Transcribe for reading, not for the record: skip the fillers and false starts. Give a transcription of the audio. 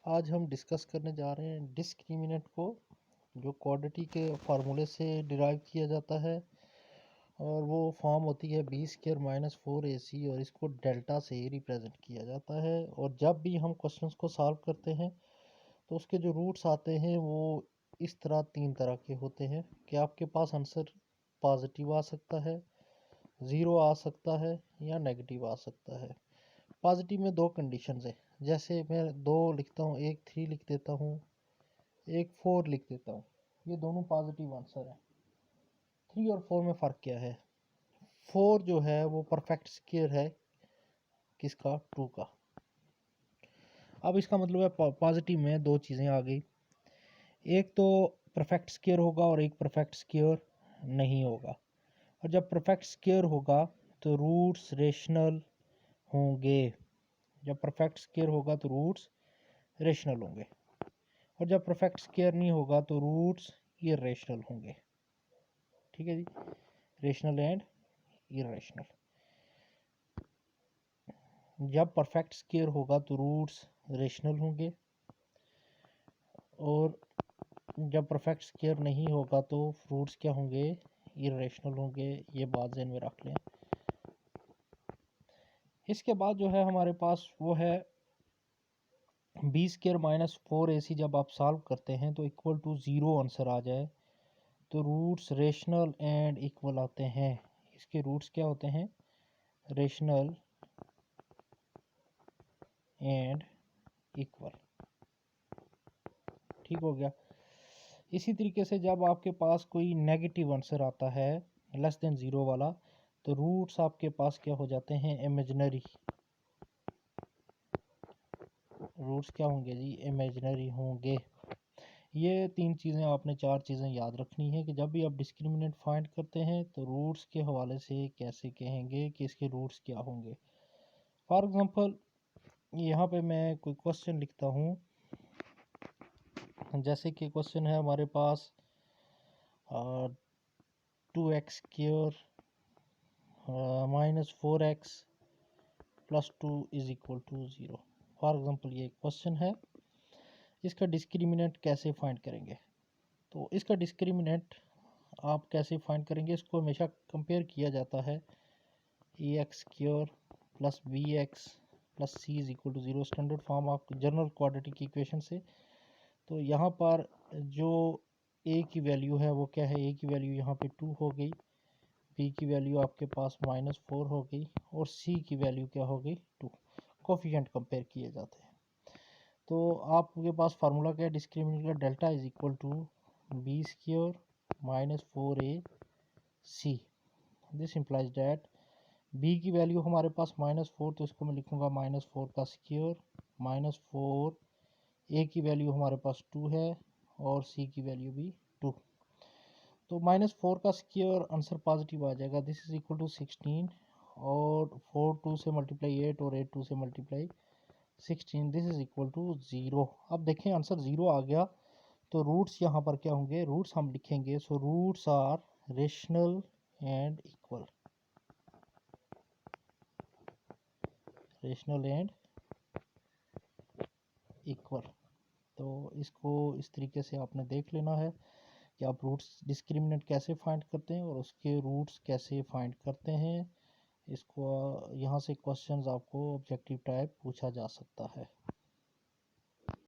आज हम डिस्कस करने जा रहे हैं डिस्क्रिमिनेंट को, जो क्वाड्रेटिक के फार्मूले से डिराइव किया जाता है और वो फॉर्म होती है बी स्क्वायर माइनस 4ac और इसको डेल्टा से ही रिप्रेजेंट किया जाता है। और जब भी हम क्वेश्चंस को सॉल्व करते हैं तो उसके जो रूट्स आते हैं वो इस तरह तीन तरह के होते हैं कि आपके पास आंसर पॉजिटिव आ सकता है, ज़ीरो आ सकता है या नेगेटिव आ सकता है। पॉजिटिव में दो कंडीशंस है, जैसे मैं दो लिखता हूँ, एक 3 लिख देता हूँ, एक 4 लिख देता हूँ, ये दोनों पॉजिटिव आंसर है। 3 और 4 में फ़र्क क्या है? 4 जो है वो परफेक्ट स्क्वायर है किसका? 2 का। अब इसका मतलब है पॉजिटिव में दो चीज़ें आ गई, एक तो परफेक्ट स्क्वायर होगा और एक परफेक्ट स्क्वायर नहीं होगा। और जब परफेक्ट स्क्वायर होगा तो रूट्स रेशनल होंगे, जब परफेक्ट स्क्वायर होगा तो रूट्स रेशनल होंगे, और जब परफेक्ट स्क्वायर नहीं होगा तो रूट्स इरेशनल होंगे। ठीक है जी, रेशनल एंड इरेशनल। जब परफेक्ट स्क्वायर होगा तो रूट्स रेशनल होंगे, और जब परफेक्ट स्क्वायर नहीं होगा तो रूट्स क्या होंगे? इरेशनल होंगे। ये बात ज़हन में रख लें। इसके बाद जो है हमारे पास वो है बी स्क्वायर माइनस 4ac। जब आप सॉल्व करते हैं तो इक्वल टू ज़ीरो आंसर आ जाए तो रूट्स रेशनल एंड इक्वल आते हैं। इसके रूट्स क्या होते हैं? Rational and equal. ठीक हो गया। इसी तरीके से जब आपके पास कोई नेगेटिव आंसर आता है लेस देन ज़ीरो वाला तो रूट्स आपके पास क्या हो जाते हैं? इमेजिनरी। रूट्स क्या होंगे जी? इमेजिनरी होंगे। ये तीन चीज़ें आपने, चार चीज़ें याद रखनी है कि जब भी आप डिस्क्रिमिनेंट फाइंड करते हैं तो रूट्स के हवाले से कैसे कहेंगे कि इसके रूट्स क्या होंगे। फॉर एग्ज़ाम्पल यहाँ पे मैं कोई क्वेश्चन लिखता हूँ, जैसे कि क्वेश्चन है हमारे पास 2x square minus 4x plus 2 is equal to 0। For example ये क्वेश्चन है, इसका डिस्क्रिमिनेंट कैसे फाइंड करेंगे? तो इसका डिस्क्रिमिनेंट आप कैसे फाइंड करेंगे? इसको हमेशा कंपेयर किया जाता है A X square plus B X plus C is equal to 0, standard form of general quadratic equation से। तो यहाँ पर जो ए की वैल्यू है वो क्या है? ए की वैल्यू यहाँ पे 2 हो गई, बी की वैल्यू आपके पास -4 हो गई और सी की वैल्यू क्या हो गई? 2। कोफिशिएंट कंपेयर किए जाते हैं। तो आपके पास फार्मूला क्या है डिस्क्रिमिनेंट का? Delta is equal to B square minus 4ac। This implies that B की वैल्यू हमारे पास -4, तो इसको मैं लिखूंगा -4 का स्क्वायर, -4 ए की वैल्यू हमारे पास 2 है और सी की वैल्यू भी 2। तो -4 का स्क्वायर आंसर पॉजिटिव आ जाएगा। दिस इज इक्वल टू 16 और 4 2 से मल्टीप्लाई 8 और 8 2 से multiply 16, this is equal to 0। अब देखें आंसर 0 आ गया तो रूट्स यहाँ पर क्या होंगे? रूट्स हम लिखेंगे, so roots are rational and equal. Rational and equal. तो इसको इस तरीके से आपने देख लेना है कि आप रूट्स डिस्क्रिमिनेंट कैसे फाइंड करते हैं और उसके रूट्स कैसे फाइंड करते हैं। इसको यहाँ से क्वेश्चंस आपको ऑब्जेक्टिव टाइप पूछा जा सकता है।